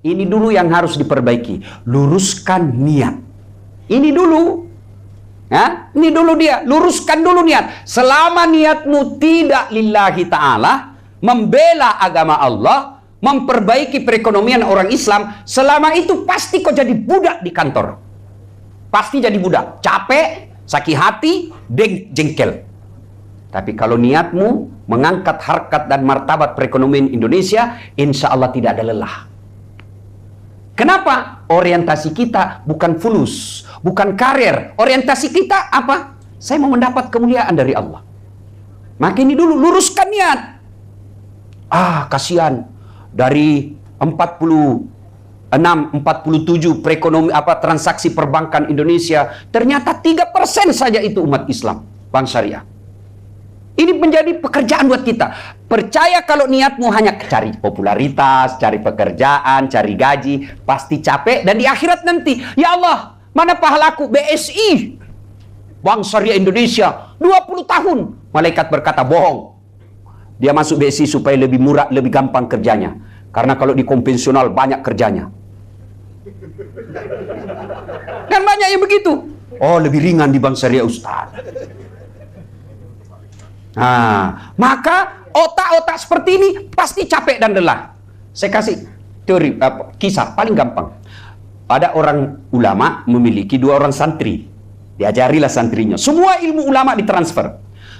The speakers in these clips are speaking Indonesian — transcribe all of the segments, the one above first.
Ini dulu yang harus diperbaiki. Luruskan niat. Ini dulu. Ya, ini dulu dia. Luruskan dulu niat. Selama niatmu tidak lillahi ta'ala, membela agama Allah, memperbaiki perekonomian orang Islam, selama itu pasti kau jadi budak di kantor. Pasti jadi budak. Capek, sakit hati, jengkel. Tapi kalau niatmu mengangkat harkat dan martabat perekonomian Indonesia, insya Allah tidak ada lelah. Kenapa? Orientasi kita bukan fulus, bukan karir. Orientasi kita apa? Saya mau mendapat kemuliaan dari Allah. Maka ini dulu, luruskan niat. Kasihan. Dari 46, 47 transaksi perbankan Indonesia, ternyata 3% saja itu umat Islam, bank syariah. Ini menjadi pekerjaan buat kita. Percaya kalau niatmu hanya cari popularitas, cari pekerjaan, cari gaji, pasti capek. Dan di akhirat nanti, ya Allah, mana pahalaku? BSI, Bank Syariah Indonesia, 20 tahun. Malaikat berkata, bohong. Dia masuk BSI supaya lebih murah, lebih gampang kerjanya. Karena kalau di konvensional banyak kerjanya. Kan banyak yang begitu. Oh, lebih ringan di Bank Syariah, Ustaz. Maka otak-otak seperti ini pasti capek dan lelah. Saya kasih teori, kisah paling gampang. Ada orang ulama memiliki 2 orang santri. Diajarilah santrinya. Semua ilmu ulama ditransfer.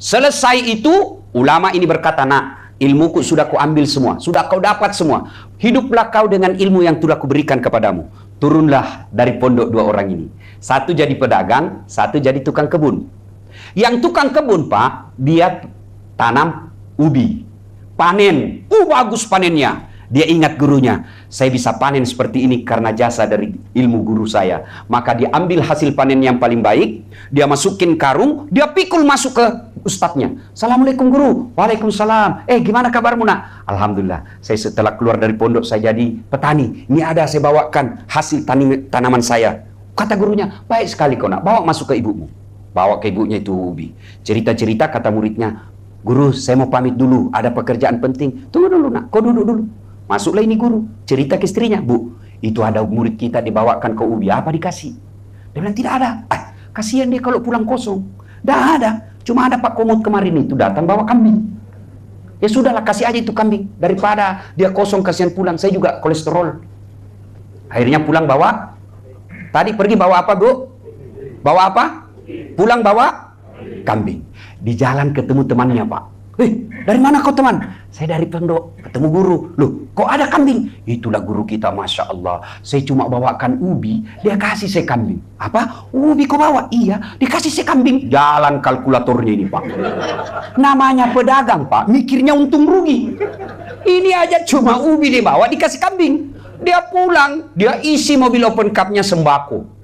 Selesai itu, ulama ini berkata, "Nak, ilmuku sudah kau ambil semua. Sudah kau dapat semua. Hiduplah kau dengan ilmu yang sudah kuberikan kepadamu." Turunlah dari pondok 2 orang ini. Satu jadi pedagang, satu jadi tukang kebun. Yang tukang kebun, Pak, dia tanam ubi. Panen. Bagus panennya. Dia ingat gurunya. Saya bisa panen seperti ini karena jasa dari ilmu guru saya. Maka dia ambil hasil panen yang paling baik. Dia masukin karung. Dia pikul masuk ke ustadznya. "Assalamualaikum guru." "Waalaikumsalam. Gimana kabarmu, Nak?" "Alhamdulillah. Saya setelah keluar dari pondok saya jadi petani. Ini ada saya bawakan hasil tanaman saya." Kata gurunya, "Baik sekali kau, Nak. Bawa masuk ke ibumu." Bawa ke ibunya itu ubi. Cerita-cerita kata muridnya, "Guru, saya mau pamit dulu. Ada pekerjaan penting." "Tunggu dulu, Nak. Kau duduk dulu." Masuklah ini guru. Cerita ke istrinya, "Bu, itu ada murid kita dibawakan ke ubi. Apa dikasih?" Dia bilang, "Tidak ada." Kasihan dia kalau pulang kosong. "Tidak ada. Cuma ada Pak Komut kemarin itu datang bawa kambing." "Ya sudahlah, kasih aja itu kambing. Daripada dia kosong, kasihan pulang. Saya juga kolesterol." Akhirnya pulang bawa. Tadi pergi bawa apa, Bu? Bawa apa? Pulang bawa kambing. Di jalan ketemu temannya, Pak. "Dari mana kau teman?" "Saya dari pondok, ketemu guru." "Loh, kok ada kambing?" "Itulah guru kita, Masya Allah. Saya cuma bawakan ubi, dia kasih saya kambing." "Apa? Ubi kau bawa?" "Iya, dikasih saya kambing." Jalan kalkulatornya ini, Pak. Namanya pedagang, Pak, mikirnya untung rugi. Ini aja cuma ubi dia bawa, dikasih kambing. Dia pulang, dia isi mobil open cup-nya sembako.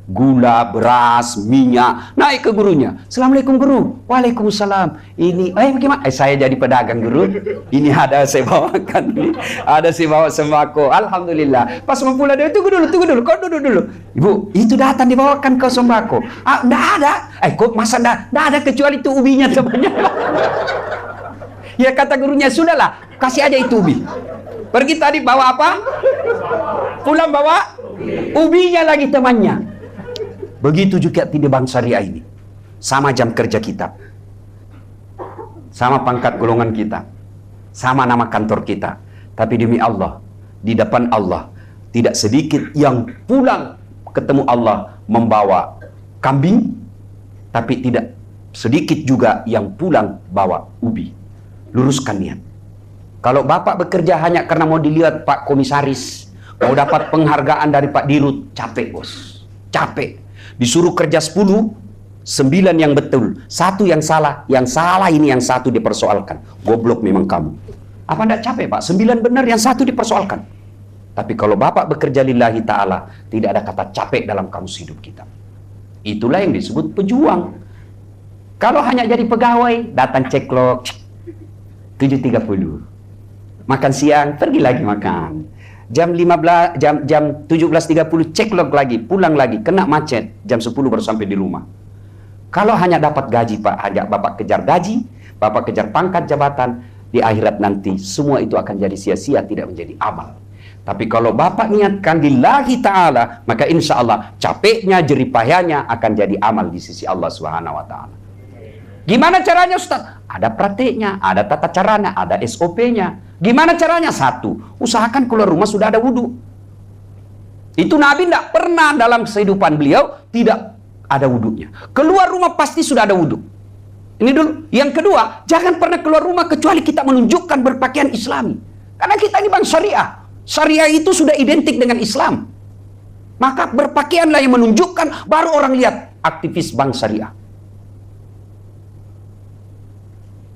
Gula, beras, minyak. Naik ke gurunya. "Assalamualaikum guru." "Waalaikumsalam. Ini, bagaimana?" "Saya jadi pedagang guru. Ini ada saya bawakan. Ada saya bawa sembako. Alhamdulillah." Pas mau pulang dia, tunggu dulu. Kau duduk dulu." "Ibu, itu datang dibawakan ke sembako." "Enggak ada." "Kok masa enggak ada kecuali itu ubinya temannya." Ya kata gurunya, "Sudahlah, kasih aja itu ubi." Pergi tadi bawa apa? Pulang bawa ubinya lagi temannya. Begitu juga di bank syariah ini. Sama jam kerja kita. Sama pangkat golongan kita. Sama nama kantor kita. Tapi demi Allah, di depan Allah, tidak sedikit yang pulang ketemu Allah membawa kambing, tapi tidak sedikit juga yang pulang bawa ubi. Luruskan niat. Kalau Bapak bekerja hanya karena mau dilihat Pak Komisaris, mau dapat penghargaan dari Pak Dirut, capek bos. Capek. Disuruh kerja 10, 9 yang betul, 1 yang salah ini yang 1 dipersoalkan. Goblok memang kamu. Apa enggak capek, Pak? 9 benar, yang 1 dipersoalkan. Tapi kalau Bapak bekerja lillahi ta'ala, tidak ada kata capek dalam kamus hidup kita. Itulah yang disebut pejuang. Kalau hanya jadi pegawai, datang ceklok 7.30. Makan siang, pergi lagi makan. Jam 17.30 ceklok lagi, pulang lagi, kena macet, jam 10 baru sampai di rumah. Kalau hanya dapat gaji, Pak, hanya Bapak kejar gaji, Bapak kejar pangkat jabatan, di akhirat nanti semua itu akan jadi sia-sia, tidak menjadi amal. Tapi kalau Bapak niatkan lillahi ta'ala, maka insya Allah capeknya, jeripayanya akan jadi amal di sisi Allah Subhanahu wa ta'ala. Gimana caranya Ustaz? Ada prakteknya, ada tata caranya, ada SOP-nya. Gimana caranya? Satu, usahakan keluar rumah sudah ada wudhu. Itu Nabi tidak pernah dalam kehidupan beliau tidak ada wudhunya. Keluar rumah pasti sudah ada wudhu. Ini dulu. Yang kedua, jangan pernah keluar rumah kecuali kita menunjukkan berpakaian Islami. Karena kita ini bangsa syariah. Syariah itu sudah identik dengan Islam. Maka berpakaianlah yang menunjukkan, baru orang lihat aktivis bangsa syariah.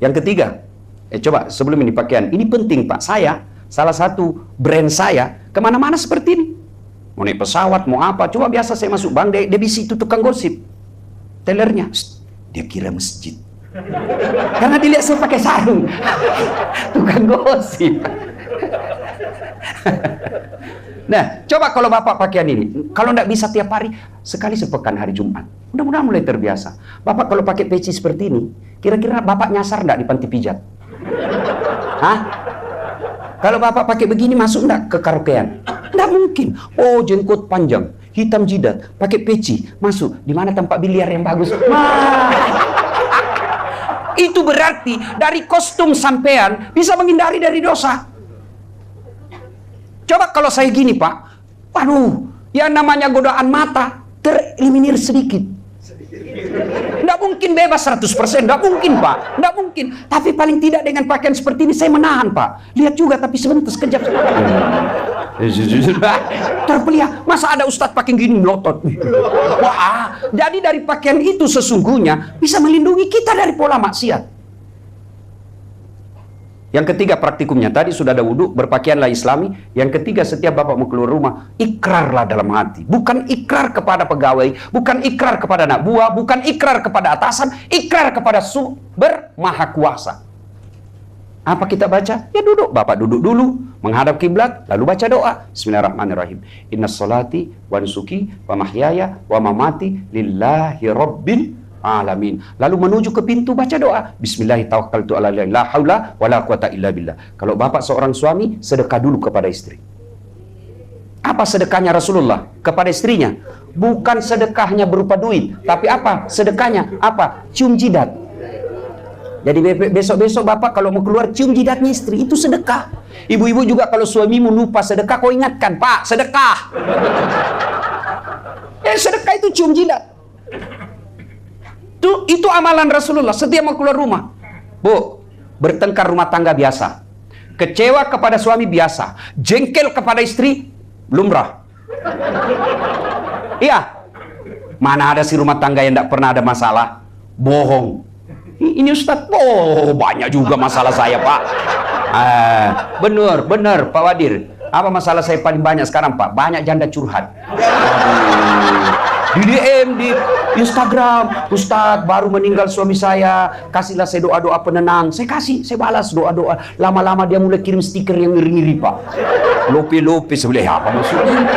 Yang ketiga, coba sebelum ini pakaian, ini penting Pak. Saya, salah satu brand saya, kemana-mana seperti ini. Mau naik pesawat, mau apa, coba biasa saya masuk bank, dia bisi itu tukang gosip. Tellernya, dia kira masjid. Karena dilihat saya pakai sarung. Tukang gosip. Nah, coba kalau Bapak pakaian ini, kalau tidak bisa tiap hari, sekali sepekan hari Jumat. Mudah-mudahan mulai terbiasa. Bapak kalau pakai peci seperti ini, kira-kira Bapak nyasar tidak di panti pijat? Hah? Kalau Bapak pakai begini, masuk tidak ke karaokean? Tidak mungkin. Oh, jenggot panjang, hitam jidat, pakai peci, masuk. Di mana tempat biliar yang bagus? Itu berarti dari kostum sampean bisa menghindari dari dosa. Coba kalau saya gini Pak, waduh, yang namanya godaan mata tereliminir sedikit. Nggak mungkin bebas 100%, nggak mungkin Pak, nggak mungkin. Tapi paling tidak dengan pakaian seperti ini saya menahan Pak. Lihat juga tapi sebentar, sekejap. Terpelihat, masa ada ustadz pakai gini melotot. Wah, jadi dari pakaian itu sesungguhnya bisa melindungi kita dari pola maksiat. Yang ketiga praktikumnya, tadi sudah ada wudhu, berpakaianlah Islami. Yang ketiga, setiap Bapak mau keluar rumah, ikrarlah dalam hati. Bukan ikrar kepada pegawai, bukan ikrar kepada anak buah, bukan ikrar kepada atasan, ikrar kepada sumber maha kuasa. Apa kita baca? Ya duduk, Bapak duduk dulu, menghadap kiblat, lalu baca doa. Bismillahirrahmanirrahim. Inna sholati wa nusuki wa mahyaya wa mamati lillahi rabbil alamin. Lalu menuju ke pintu baca doa. Bismillahirrahmanirrahim. La haula wala quwata illa billah. Kalau Bapak seorang suami, sedekah dulu kepada istri. Apa sedekahnya Rasulullah kepada istrinya? Bukan sedekahnya berupa duit, tapi apa? Sedekahnya apa? Cium jidat. Jadi besok-besok Bapak kalau mau keluar cium jidatnya istri, itu sedekah. Ibu-ibu juga kalau suamimu lupa sedekah, kau ingatkan, Pak, sedekah. Sedekah itu cium jidat. Itu amalan Rasulullah setiap mau keluar rumah. Bu, bertengkar rumah tangga biasa, kecewa kepada suami biasa, jengkel kepada istri lumrah. Iya, mana ada si rumah tangga yang tidak pernah ada masalah? Bohong. Ini Ustadz, oh banyak juga masalah saya Pak. Benar Pak Wadir. Apa masalah saya paling banyak sekarang Pak? Banyak janda curhat. Di DM, di Instagram, Ustadz baru meninggal suami saya, kasihlah saya doa-doa penenang. Saya kasih, saya balas doa-doa. Lama-lama dia mulai kirim stiker yang ngiri-ngiri Pak. Lope-lope sebelah apa maksudnya?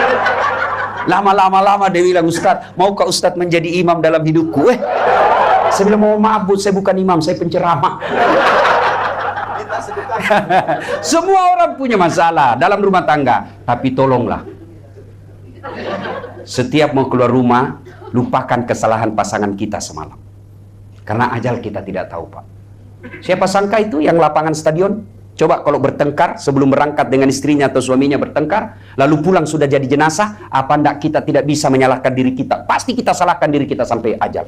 Lama-lama dia bilang, Ustadz, maukah Ustadz menjadi imam dalam hidupku? Saya bilang, mau maaf Bu, saya bukan imam, saya penceramah. Semua orang punya masalah dalam rumah tangga, tapi tolonglah, setiap mau keluar rumah, lupakan kesalahan pasangan kita semalam. Karena ajal kita tidak tahu Pak. Siapa sangka itu yang lapangan stadion? Coba kalau bertengkar sebelum berangkat dengan istrinya atau suaminya bertengkar, lalu pulang sudah jadi jenazah, apa enggak kita tidak bisa menyalahkan diri kita? Pasti kita salahkan diri kita sampai ajal.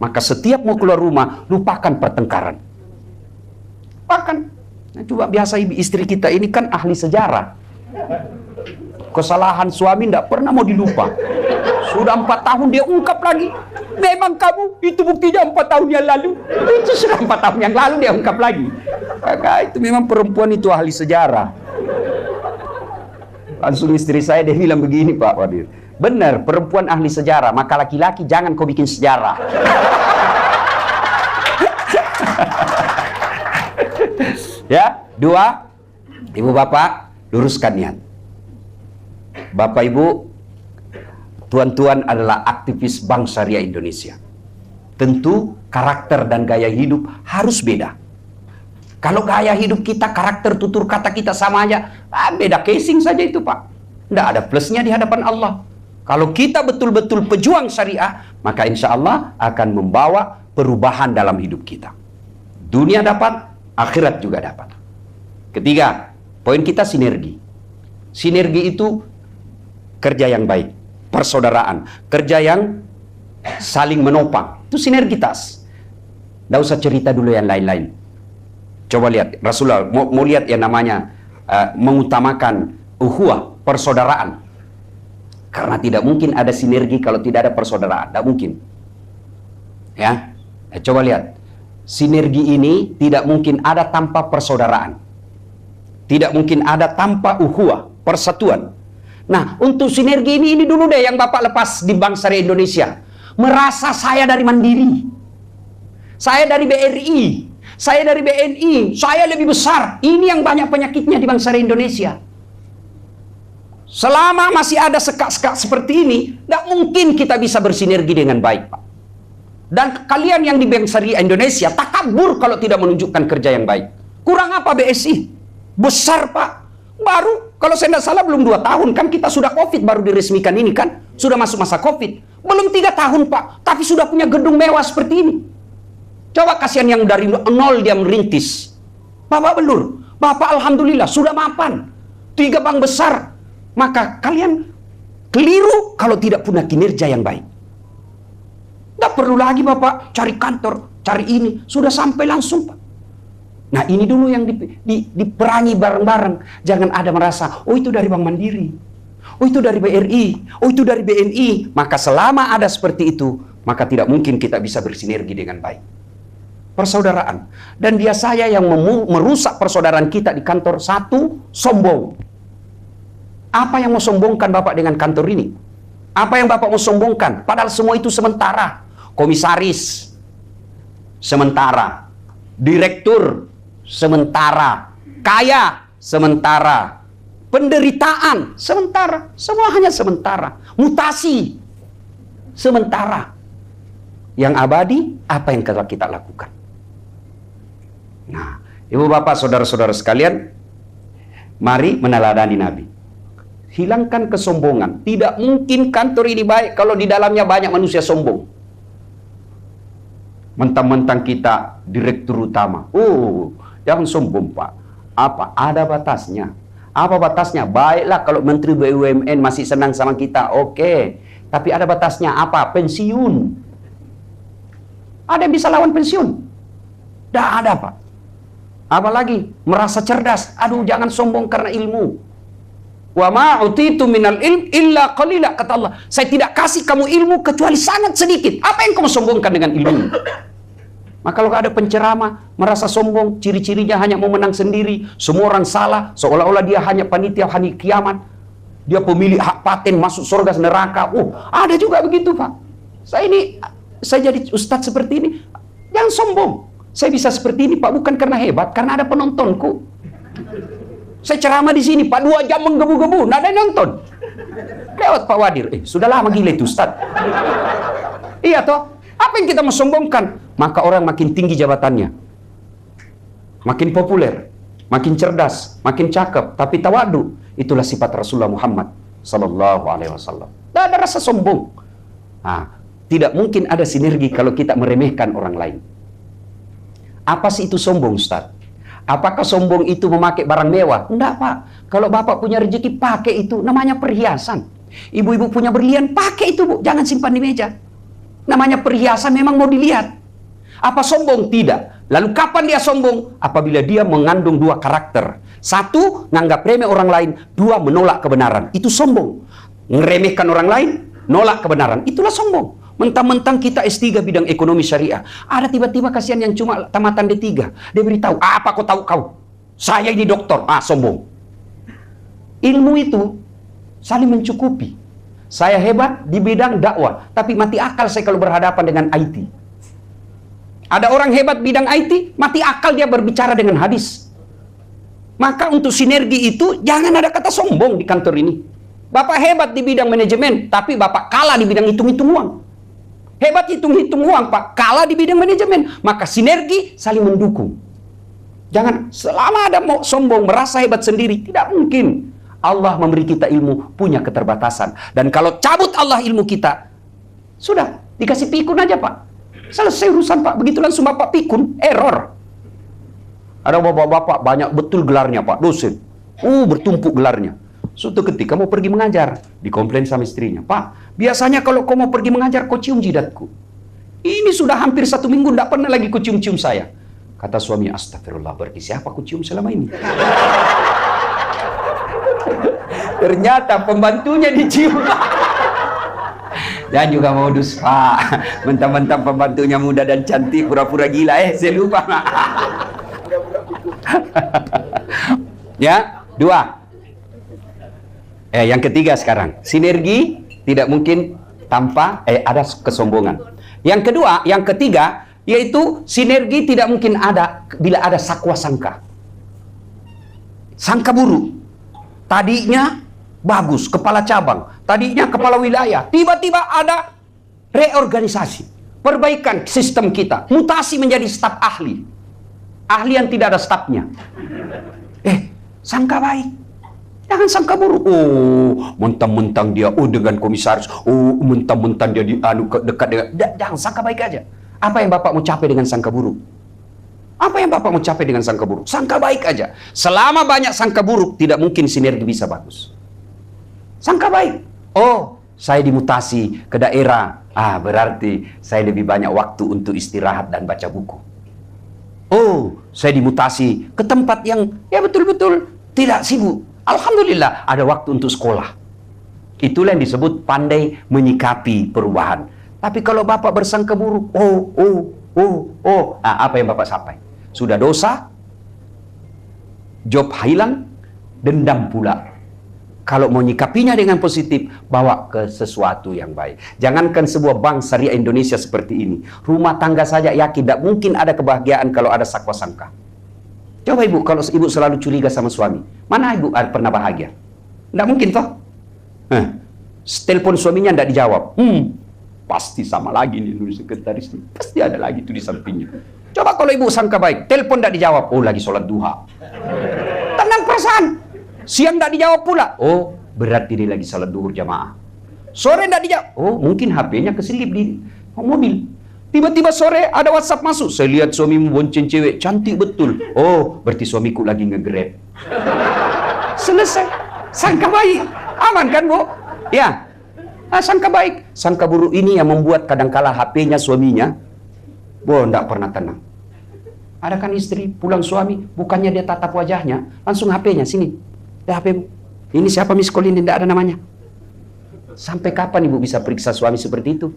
Maka setiap mau keluar rumah, lupakan pertengkaran. Lupakan. Nah, coba biasa istri kita ini kan ahli sejarah. Kesalahan suami tidak pernah mau dilupa. Sudah 4 tahun dia ungkap lagi. Memang kamu, itu buktinya 4 tahun yang lalu. Itu sudah 4 tahun yang lalu dia ungkap lagi. Maka itu memang perempuan itu ahli sejarah. Langsung istri saya dia bilang begini Pak Wadir. Benar, perempuan ahli sejarah, maka laki-laki jangan kau bikin sejarah. Ya, 2, Ibu Bapak, luruskan niat. Bapak Ibu, tuan-tuan adalah aktivis Bank Syariah Indonesia. Tentu karakter dan gaya hidup harus beda. Kalau gaya hidup kita, karakter tutur kata kita sama aja, beda casing saja itu Pak. Tidak ada plusnya di hadapan Allah. Kalau kita betul-betul pejuang syariah, maka insya Allah akan membawa perubahan dalam hidup kita. Dunia dapat, akhirat juga dapat. Ketiga, poin kita sinergi. Sinergi itu kerja yang baik, persaudaraan, kerja yang saling menopang. Itu sinergitas. Tidak usah cerita dulu yang lain-lain. Coba lihat, Rasulullah mau lihat yang namanya mengutamakan ukhuwah, persaudaraan. Karena tidak mungkin ada sinergi kalau tidak ada persaudaraan. Tidak mungkin. Ya, coba lihat. Sinergi ini tidak mungkin ada tanpa persaudaraan. Tidak mungkin ada tanpa ukhuwah, persatuan. Nah, untuk sinergi ini dulu deh yang Bapak lepas di Bank Syariah Indonesia. Merasa saya dari Mandiri. Saya dari BRI. Saya dari BNI. Saya lebih besar. Ini yang banyak penyakitnya di Bank Syariah Indonesia. Selama masih ada sekak-sekak seperti ini, tidak mungkin kita bisa bersinergi dengan baik, Pak. Dan kalian yang di Bank Syariah Indonesia takabur kalau tidak menunjukkan kerja yang baik. Kurang apa BSI? Besar Pak. Baru, kalau saya tidak salah belum 2 tahun kan kita sudah COVID baru diresmikan ini kan. Sudah masuk masa COVID. Belum 3 tahun Pak. Tapi sudah punya gedung mewah seperti ini. Coba kasihan yang dari nol dia merintis. Bapak belur. Bapak Alhamdulillah sudah mapan. 3 bank besar. Maka kalian keliru kalau tidak punya kinerja yang baik. Tidak perlu lagi Bapak cari kantor, cari ini. Sudah sampai langsung Pak. Nah ini dulu yang diperangi bareng-bareng. Jangan ada merasa, oh itu dari Bank Mandiri. Oh itu dari BRI. Oh itu dari BNI. Maka selama ada seperti itu, maka tidak mungkin kita bisa bersinergi dengan baik. Persaudaraan. Dan biasanya yang merusak persaudaraan kita di kantor, satu, sombong. Apa yang mau sombongkan Bapak dengan kantor ini? Apa yang Bapak mau sombongkan? Padahal semua itu sementara. Komisaris sementara, direktur sementara, kaya sementara, penderitaan sementara, semua hanya sementara, mutasi sementara. Yang abadi apa yang kita lakukan? Nah, Ibu Bapak, saudara-saudara sekalian, mari meneladani Nabi. Hilangkan kesombongan. Tidak mungkin kantor ini baik kalau di dalamnya banyak manusia sombong. Mentang-mentang kita direktur utama. Oh, jangan sombong Pak. Apa? Ada batasnya. Apa batasnya? Baiklah kalau Menteri BUMN masih senang sama kita. Oke. Tapi ada batasnya. Apa? Pensiun. Ada yang bisa lawan pensiun? Tidak ada Pak. Apalagi merasa cerdas. Aduh, jangan sombong karena ilmu. Wa ma utitu minal ilm illa qalila, kata Allah. Saya tidak kasih kamu ilmu kecuali sangat sedikit. Apa yang kamu sombongkan dengan ilmu? Maka kalau ada penceramah merasa sombong, ciri-cirinya hanya mau menang sendiri, semua orang salah, seolah-olah dia hanya panitia hari kiamat, dia pemilik hak paten masuk surga neraka. Ada juga begitu Pak. Saya jadi ustadz seperti ini, jangan sombong. Saya bisa seperti ini Pak bukan karena hebat, karena ada penontonku. Saya ceramah di sini Pak 2 jam menggebu-gebu, nggak ada yang nonton. Lewat Pak Wadir, sudah lama gila itu Ustaz. Iya toh, apa yang kita mau sombongkan? Maka orang makin tinggi jabatannya, makin populer, makin cerdas, makin cakep, tapi tawadu. Itulah sifat Rasulullah Muhammad Sallallahu Alaihi Wasallam. Tidak ada rasa sombong. Nah, tidak mungkin ada sinergi kalau kita meremehkan orang lain. Apa sih itu sombong, Ustaz? Apakah sombong itu memakai barang mewah? Enggak, Pak. Kalau Bapak punya rezeki, pakai itu. Namanya perhiasan. Ibu-ibu punya berlian, pakai itu, Bu. Jangan simpan di meja. Namanya perhiasan memang mau dilihat. Apa sombong? Tidak. Lalu kapan dia sombong? Apabila dia mengandung 2 karakter. 1, nganggap remeh orang lain. 2, menolak kebenaran. Itu sombong. Ngeremehkan orang lain, nolak kebenaran. Itulah sombong. Mentang-mentang kita S3 bidang ekonomi syariah. Ada tiba-tiba kasihan yang cuma tamatan D3. Dia beritahu, apa kau tahu kau? Saya ini doktor. Sombong. Ilmu itu saling mencukupi. Saya hebat di bidang dakwah. Tapi mati akal saya kalau berhadapan dengan IT. Ada orang hebat bidang IT, mati akal dia berbicara dengan hadis. Maka untuk sinergi itu, jangan ada kata sombong di kantor ini. Bapak hebat di bidang manajemen, tapi Bapak kalah di bidang hitung-hitung uang. Hebat hitung-hitung uang, Pak, kalah di bidang manajemen. Maka sinergi saling mendukung. Jangan selama ada mau sombong, merasa hebat sendiri, tidak mungkin. Allah memberi kita ilmu, punya keterbatasan. Dan kalau cabut Allah ilmu kita, sudah, dikasih pikun aja Pak. Selesai urusan Pak. Begitu langsung Bapak pikun, error. Ada bapak-bapak banyak betul gelarnya Pak, dosen. Bertumpuk gelarnya. Suatu ketika mau pergi mengajar, dikomplain sama istrinya. Pak, biasanya kalau kau mau pergi mengajar, kau cium jidatku. Ini sudah hampir 1 minggu, tidak pernah lagi kau cium-cium saya. Kata suami, astagfirullah, berarti siapa aku cium selama ini? Ternyata pembantunya dicium. Dan juga modus, Pak. Mentang-mentang pembantunya muda dan cantik, pura-pura gila. Saya lupa. Ya, 2. Yang ketiga sekarang. Sinergi tidak mungkin tanpa ada kesombongan. Yang kedua, yang ketiga, yaitu sinergi tidak mungkin ada bila ada sakwa sangka. Sangka buruk. Tadinya bagus, kepala cabang. Tadinya kepala wilayah. Tiba-tiba ada reorganisasi. Perbaikan sistem kita. Mutasi menjadi staf ahli. Ahli yang tidak ada stafnya. Sangka baik. Jangan sangka buruk. Mentang-mentang dia dengan komisaris. Mentang-mentang dia dekat dengan. Jangan sangka baik aja. Apa yang Bapak mau capai dengan sangka buruk? Apa yang Bapak mau capai dengan sangka buruk? Sangka baik aja. Selama banyak sangka buruk, tidak mungkin sinergi bisa bagus. Sangka baik. Saya dimutasi ke daerah. Berarti saya lebih banyak waktu untuk istirahat dan baca buku. Saya dimutasi ke tempat yang betul-betul tidak sibuk. Alhamdulillah, ada waktu untuk sekolah. Itulah yang disebut pandai menyikapi perubahan. Tapi kalau Bapak bersangka buruk, apa yang Bapak capai? Sudah dosa, job hilang, dendam pula. Kalau mau nyikapinya dengan positif, bawa ke sesuatu yang baik. Jangankan sebuah bank syariah Indonesia seperti ini. Rumah tangga saja yakin tidak mungkin ada kebahagiaan kalau ada sakwa sangka. Coba Ibu, kalau Ibu selalu curiga sama suami, mana Ibu pernah bahagia? Tidak mungkin toh? Telepon suaminya tidak dijawab. Pasti sama lagi nih nulis sekretaris nih. Pasti ada lagi tuh di sampingnya. Coba kalau Ibu sangka baik, telepon tidak dijawab. Lagi sholat duha. Tenang perasaan. Siang tidak dijawab pula. Berarti dia lagi sholat duhur jamaah. Sore tidak dijawab. Mungkin HP-nya keselip di mobil. Tiba-tiba sore ada WhatsApp masuk. Saya lihat suamimu bonceng cewek, cantik betul. Berarti suamiku lagi nge-grab. Selesai. Sangka baik. Aman kan, Bu? Ya. Sangka baik. Sangka buruk ini yang membuat kadangkala HP-nya suaminya, tidak pernah tenang. Ada kan istri, pulang suami, bukannya dia tatap wajahnya, langsung HP-nya, sini. HP-mu. Ini siapa miss call ini, tidak ada namanya. Sampai kapan Ibu bisa periksa suami seperti itu?